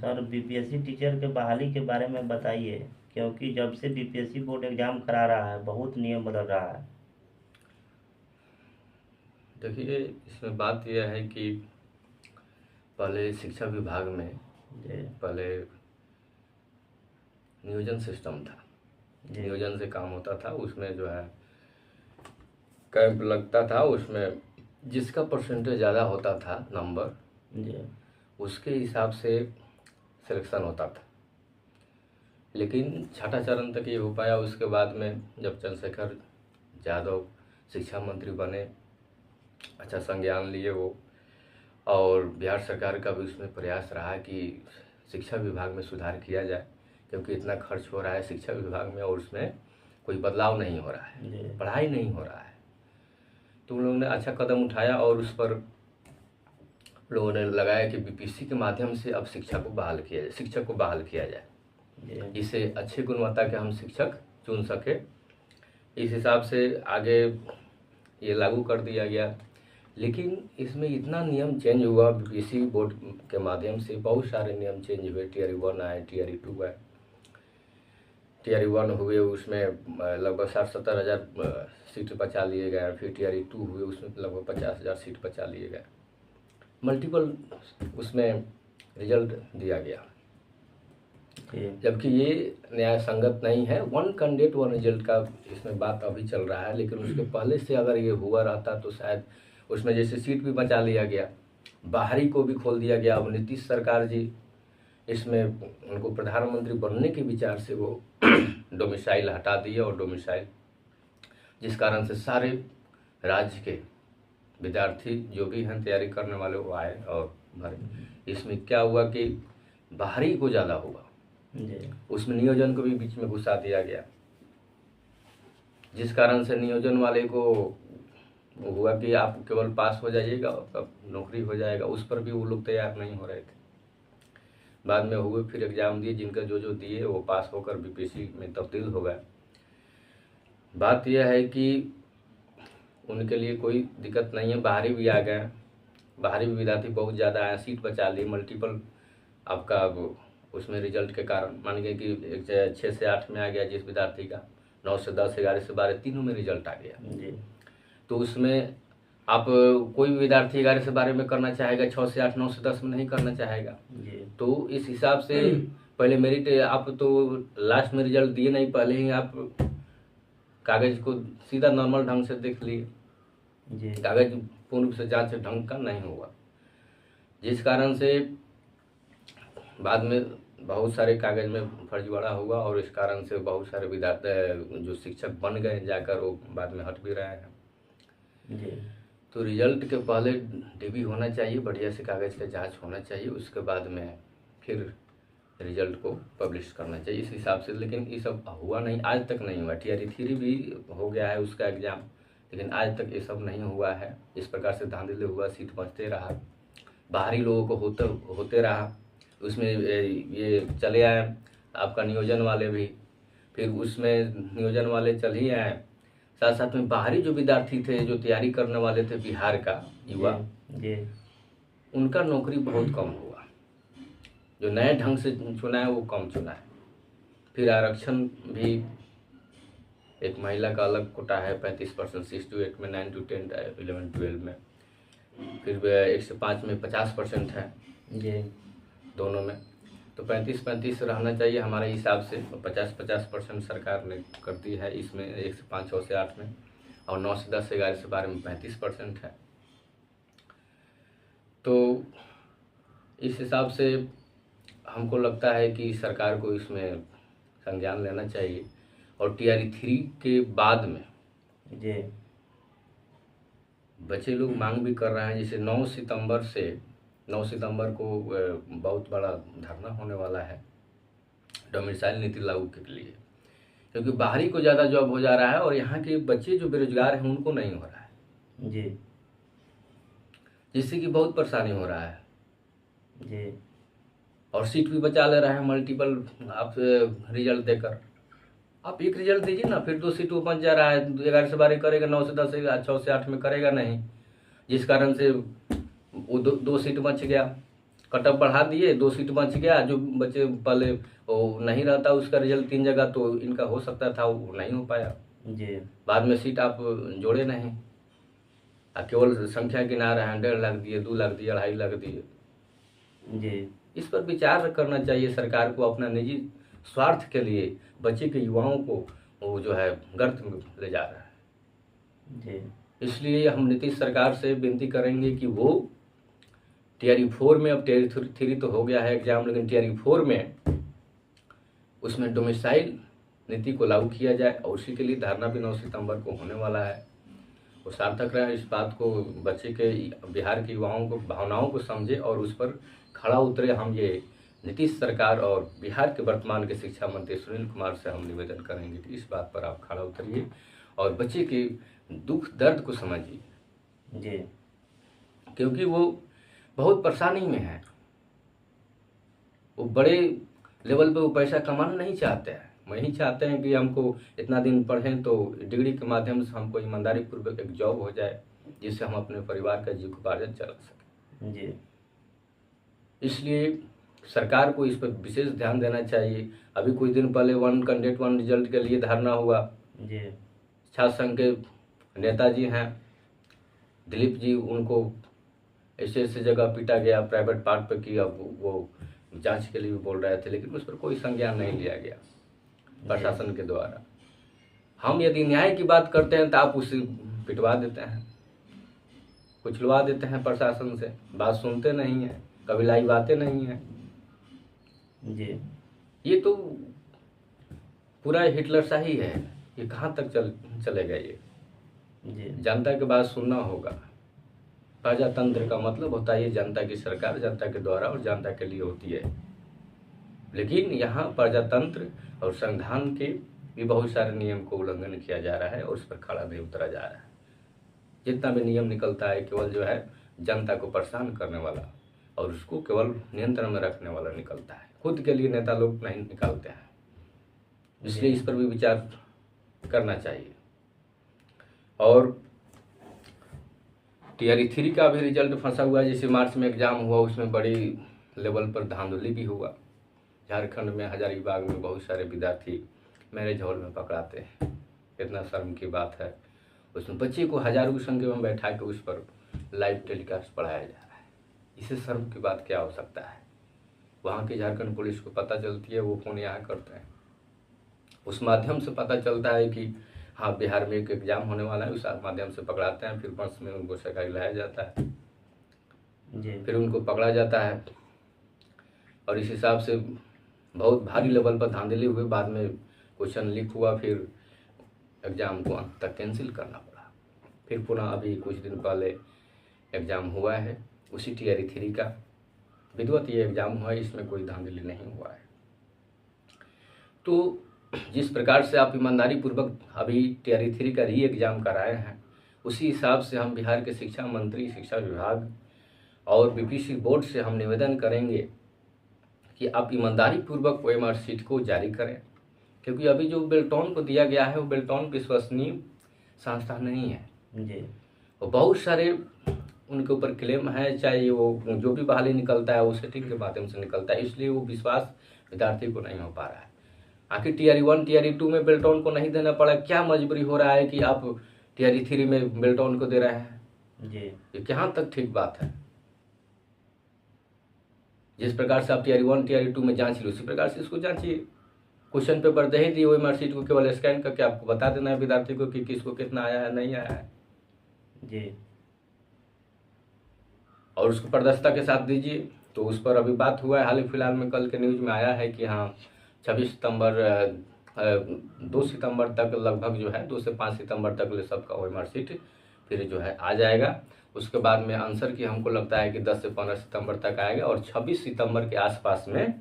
Sir BPSC teacher के बहाली के बारे में बताइए, क्योंकि जब से बीपीएससी बोर्ड एग्जाम करा रहा है बहुत नियम बदल रहा है। देखिए, इसमें बात यह है कि पहले शिक्षा विभाग में जी पहले नियोजन सिस्टम था। जी नियोजन से काम होता था, उसमें जो है कैंप लगता था, उसमें जिसका परसेंटेज ज़्यादा होता था नंबर, जी उसके हिसाब से सिलेक्शन होता था। लेकिन छठा चरण तक ये हो पाया। उसके बाद में जब चंद्रशेखर यादव शिक्षा मंत्री बने, अच्छा संज्ञान लिए वो, और बिहार सरकार का भी उसमें प्रयास रहा कि शिक्षा विभाग में सुधार किया जाए, क्योंकि इतना खर्च हो रहा है शिक्षा विभाग में और उसमें कोई बदलाव नहीं हो रहा है, जी पढ़ाई नहीं हो रहा है। तो उन लोगों ने अच्छा कदम उठाया और उस पर लोगों ने लगाया कि बीपीएससी के माध्यम से अब शिक्षक को बहाल किया जाए, जी जिससे अच्छी गुणवत्ता के हम शिक्षक चुन सके। इस हिसाब से आगे ये लागू कर दिया गया। लेकिन इसमें इतना नियम चेंज हुआ बीपीएससी बोर्ड के माध्यम से, बहुत सारे नियम चेंज हुए। टीआरई 1 आए, टीआरई 2 आए। टीआरई 1 हुए, उसमें लगभग 60-70 हज़ार सीट बचा लिए गए। फिर टीआरई 2 हुए, उसमें लगभग 50,000 सीट बचा लिए गए। मल्टीपल उसमें रिजल्ट दिया गया, जी जबकि ये न्याय संगत नहीं है। 1 कैंडिडेट 1 रिजल्ट का इसमें बात अभी चल रहा है, लेकिन उसके पहले से अगर ये हुआ रहता तो शायद उसमें जैसे सीट भी बचा लिया गया, बाहरी को भी खोल दिया गया। अब नीतीश सरकार जी इसमें उनको प्रधानमंत्री बनने के विचार से वो डोमिसाइल हटा दिए, और डोमिसाइल जिस कारण से सारे राज्य के विद्यार्थी जो भी हैं तैयारी करने वाले वो आए और भरे। इसमें क्या हुआ कि बाहरी को ज़्यादा हुआ, जी उसमें नियोजन को भी बीच में घुसा दिया गया, जिस कारण से नियोजन वाले को हुआ कि आप केवल पास हो जाइएगा, आपका नौकरी हो जाएगा। उस पर भी वो लोग तैयार नहीं हो रहे थे। बाद में हुए, फिर एग्ज़ाम दिए, जिनका जो दिए वो पास होकर बीपीएससी में तब्दील हो गए। बात यह है कि उनके लिए कोई दिक्कत नहीं है, बाहरी भी आ गए। बाहरी भी विद्यार्थी बहुत ज़्यादा आया, सीट बचा ली। मल्टीपल आपका उसमें रिजल्ट के कारण मान गए कि 6 से 8 में आ गया जिस विद्यार्थी का, 9 से 10, 11 से 12, तीनों में रिजल्ट आ गया। जी तो उसमें आप कोई भी विद्यार्थी 11 से 12 में करना चाहेगा, 6 से 8, 9 से 10 में नहीं करना चाहेगा। जी तो इस हिसाब से पहले मेरिट, आप तो लास्ट में रिजल्ट दिए नहीं, पहले ही आप कागज को सीधा नॉर्मल ढंग से देख लिए। जी कागज पूर्ण रूप से जांच ढंग का नहीं हुआ, जिस कारण से बाद में बहुत सारे कागज में फर्जीवाड़ा हुआ, और इस कारण से बहुत सारे विद्यार्थी जो शिक्षक बन गए जाकर वो बाद में हट भी रहे हैं। जी तो रिजल्ट के पहले डीबी होना चाहिए, बढ़िया से कागज़ का जांच होना चाहिए, उसके बाद में फिर रिजल्ट को पब्लिश करना चाहिए इस हिसाब से। लेकिन ये सब हुआ नहीं, आज तक नहीं हुआ। टीआरई 3 भी हो गया है उसका एग्ज़ाम, लेकिन आज तक ये सब नहीं हुआ है। इस प्रकार से धांधली हुआ, सीट बचते रहा, बाहरी लोगों को होते रहा। उसमें ये चले आए आपका नियोजन वाले भी, फिर उसमें नियोजन वाले चल ही आए, साथ साथ में बाहरी जो विद्यार्थी थे जो तैयारी करने वाले थे बिहार का युवा, जी उनका नौकरी बहुत कम हुआ। जो नए ढंग से चुना है वो कम चुना है। फिर आरक्षण भी, एक महिला का अलग कोटा है 35%, 6 to 8 में, 9 to 10, 11, 12 में। फिर 1 से 5 में 50% है जी दोनों में। तो 35-35 रहना चाहिए हमारे हिसाब से। 50-50% सरकार ने कर दी है इसमें, 1 से 5, 6 से 8 में, और 9 से 10, 11 से 12 में 35% है। तो इस हिसाब से हमको लगता है कि सरकार को इसमें संज्ञान लेना चाहिए। और टीआरई 3 के बाद में जी बच्चे लोग मांग भी कर रहे हैं, जैसे 9 सितंबर को बहुत बड़ा धरना होने वाला है डोमिसाइल नीति लागू के लिए, क्योंकि बाहरी को ज़्यादा जॉब हो जा रहा है और यहाँ के बच्चे जो बेरोजगार हैं उनको नहीं हो रहा है, जी जिससे कि बहुत परेशानी हो रहा है। जी और सीट भी बचा ले रहा है मल्टीपल आप रिजल्ट देकर। आप एक रिजल्ट दीजिए ना, फिर 2 सीट वो बच जा रहा है। 11 से 12 करेगा, 9 से 10, 6 से 8 में करेगा नहीं, जिस कारण से वो दो सीट बच गया। कट ऑफ बढ़ा दिए, 2 सीट बच गया, जो बच्चे पहले वो नहीं रहता उसका रिजल्ट 3 जगह, तो इनका हो सकता था वो नहीं हो पाया। जी बाद में सीट आप जोड़े नहीं, केवल संख्या गिना रहे हैं, 1.5 लाख दिए, 2 लाख दिए, 2.5 लाख दिए। जी इस पर विचार करना चाहिए सरकार को, अपना निजी स्वार्थ के लिए बच्चे के युवाओं को वो जो है गर्त में ले जा रहा है। जी इसलिए हम नीतीश सरकार से विनती करेंगे कि वो टीआरई 4 में, अब टीआरई 3 तो हो गया है एग्जाम, लेकिन टीआरई 4 में उसमें डोमिसाइल नीति को लागू किया जाए, और उसी के लिए धरना भी 9 सितंबर को होने वाला है। वो सार्थक रहे, इस बात को बच्चे के, बिहार के युवाओं को भावनाओं को समझे और उस पर खड़ा उतरे। हम ये नीतीश सरकार और बिहार के वर्तमान के शिक्षा मंत्री सुनील कुमार से हम निवेदन करेंगे कि इस बात पर आप खड़ा उतरिए और बच्चे के दुख दर्द को समझिए, जी क्योंकि वो बहुत परेशानी में है। वो बड़े लेवल पे वो पैसा कमाना नहीं चाहते हैं, वही चाहते हैं कि हमको इतना दिन पढ़ें तो डिग्री के माध्यम से हमको ईमानदारी पूर्वक एक जॉब हो जाए, जिससे हम अपने परिवार का जीविकोपार्जन चला सकें। जी इसलिए सरकार को इस पर विशेष ध्यान देना चाहिए। अभी कुछ दिन पहले 1 कैंडिडेट 1 रिजल्ट के लिए धरना हुआ। जी छात्र संघ के नेताजी हैं दिलीप जी, उनको ऐसे ऐसे जगह पीटा गया प्राइवेट पार्ट पे कि अब वो जांच के लिए भी बोल रहे थे, लेकिन उस पर कोई संज्ञान नहीं लिया गया प्रशासन के द्वारा। हम यदि न्याय की बात करते हैं तो आप उसे पिटवा देते हैं, कुचलवा देते हैं प्रशासन से, बात सुनते नहीं हैं, कभी लाइव आते नहीं हैं। जी ये तो पूरा हिटलर शाही है, ये कहाँ तक चलेगा ये? जी जनता की बात सुनना होगा। प्रजातंत्र का मतलब होता है ये जनता की सरकार जनता के द्वारा और जनता के लिए होती है, लेकिन यहाँ प्रजातंत्र और संविधान के भी बहुत सारे नियम को उल्लंघन किया जा रहा है और उस पर खड़ा नहीं उतरा जा रहा है। जितना भी नियम निकलता है केवल जो है जनता को परेशान करने वाला और उसको केवल नियंत्रण में रखने वाला निकलता है, खुद के लिए नेता लोग नहीं निकालते हैं। इसलिए इस पर भी विचार करना चाहिए। और टीआरई 3 का भी रिजल्ट फंसा हुआ है, जैसे मार्च में एग्जाम हुआ उसमें बड़ी लेवल पर धांधली भी हुआ। झारखंड में हजारीबाग में बहुत सारे विद्यार्थी मैरिज हॉल में पकड़ाते हैं, कितना शर्म की बात है। उसमें बच्चे को हजारों की संख्या में बैठा के उस पर लाइव टेलीकास्ट पढ़ाया जा रहा है, इससे शर्म की बात क्या हो सकता है? वहाँ की झारखंड पुलिस को पता चलती है, वो फोन यहाँ करते हैं, उस माध्यम से पता चलता है कि हाँ बिहार में एक एग्जाम होने वाला है, उस माध्यम से पकड़ाते हैं। फिर बस में उनको सरकारी लाया जाता है, जी फिर उनको पकड़ा जाता है और इस हिसाब से बहुत भारी लेवल पर धांधली हुई। बाद में क्वेश्चन लीक हुआ, फिर एग्ज़ाम को अंत तक कैंसिल करना पड़ा। फिर पुनः अभी कुछ दिन पहले एग्ज़ाम हुआ है उसी टीआरई 3 का, विधिवत ये एग्ज़ाम हुआ है, इसमें कोई धांधली नहीं हुआ है। तो जिस प्रकार से आप ईमानदारी पूर्वक अभी टीआरई 3 का री एग्ज़ाम कराए हैं, उसी हिसाब से हम बिहार के शिक्षा मंत्री, शिक्षा विभाग और बीपीएससी बोर्ड से हम निवेदन करेंगे कि आप ईमानदारी पूर्वक OMR शीट को जारी करें, क्योंकि अभी जो बेल्टॉन को दिया गया है वो बेल्टॉन विश्वसनीय संस्था नहीं है। जी और बहुत सारे उनके ऊपर क्लेम है, चाहे वो जो भी बहाली निकलता है वो सेटिंग के माध्यम से निकलता है, इसलिए वो विश्वास विद्यार्थी को नहीं हो पा रहा है। आखिर टीआरई 1 टीआरई 2 में बेल्टॉन को नहीं देना पड़ा, क्या मजबूरी हो रहा है कि आप टीआरई 3 में बेल्टॉन को दे रहे हैं? जी ये कहाँ तक ठीक बात है? जिस प्रकार से आप टीआरई 1 टीआरई 2 में जांच ली, उसी प्रकार से इसको जांचिए। क्वेश्चन पेपर दे ही दिए, OMR शीट को केवल स्कैन करके आपको बता देना है विद्यार्थी को कि किसको कितना आया है, नहीं आया है, जी और और उसको पारदर्शिता के साथ दीजिए। तो उस पर अभी बात हुआ है, हाल ही फिलहाल में कल के न्यूज में आया है कि हाँ 2 सितंबर तक लगभग जो है 2 से 5 सितंबर तक ले सबका OMR शीट फिर जो है आ जाएगा। उसके बाद में आंसर की हमको लगता है कि 10 से 15 सितंबर तक आएगा और 26 सितंबर के आसपास में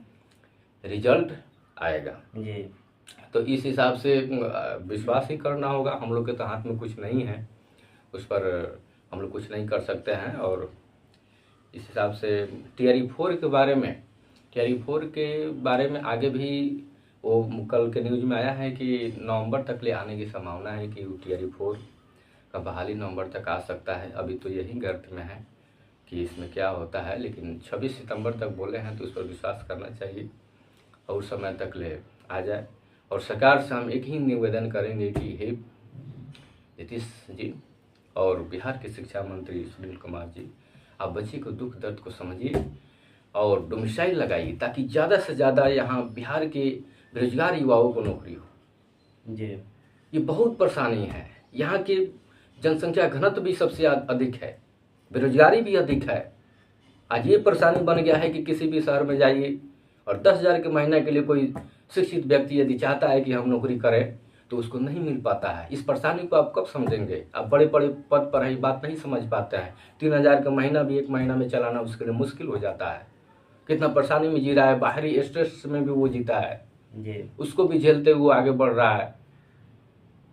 रिजल्ट आएगा। जी तो इस हिसाब से विश्वास ही करना होगा, हम लोग के तो हाथ में कुछ नहीं है, उस पर हम लोग कुछ नहीं कर सकते हैं। और इस हिसाब से टीआरई 4 के बारे में आगे भी वो कल के न्यूज में आया है कि नवंबर तक ले आने की संभावना है कि टीआरई 4 का बहाली नवंबर तक आ सकता है। अभी तो यही गर्त में है कि इसमें क्या होता है, लेकिन 26 सितंबर तक बोले हैं तो उस पर विश्वास करना चाहिए और उस समय तक ले आ जाए। और सरकार से हम एक ही निवेदन करेंगे कि हे नीतीश जी और बिहार के शिक्षा मंत्री सुनील कुमार जी, आप बच्चे को दुख दर्द को समझिए और डोमिसाइल लगाइए ताकि ज़्यादा से ज़्यादा यहाँ बिहार के बेरोजगार युवाओं को नौकरी हो। जी। ये बहुत परेशानी है, यहाँ की जनसंख्या घनत्व भी सबसे अधिक है, बेरोजगारी भी अधिक है। आज ये परेशानी बन गया है कि किसी भी शहर में जाइए और 10,000 के महीने के लिए कोई शिक्षित व्यक्ति यदि चाहता है कि हम नौकरी करें तो उसको नहीं मिल पाता है। इस परेशानी को आप कब समझेंगे? आप बड़े बड़े पद पर है, बात नहीं समझ पाते हैं। 3,000 का महीना भी एक महीना में चलाना उसके लिए मुश्किल हो जाता है। कितना परेशानी में जी रहा है, बाहरी स्ट्रेस में भी वो जीता है जी। उसको भी झेलते हुए आगे बढ़ रहा है।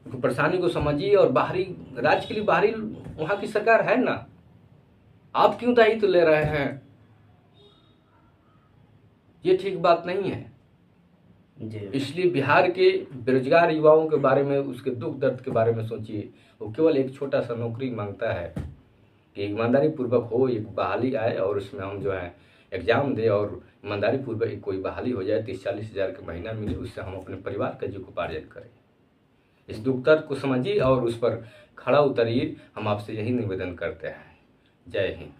तो परेशानी को समझिए और बाहरी राज्य के लिए बाहरी वहाँ की सरकार है ना, आप क्यों दायित्व ले रहे हैं? ये ठीक बात नहीं है। जी। इसलिए बिहार के बेरोजगार युवाओं के बारे में, उसके दुख दर्द के बारे में सोचिए। वो केवल एक छोटा सा नौकरी मांगता है कि ईमानदारी पूर्वक हो, एक बहाली आए और उसमें हम जो है एग्जाम दे और ईमानदारी पूर्वक कोई बहाली हो जाए, 30-40 हज़ार का महीना मिले, उससे हम अपने परिवार का जीविकोपार्जन करें। इस दुख दर्द को समझिए और उस पर खड़ा उतरिए। हम आपसे यही निवेदन करते हैं। जय हिंद।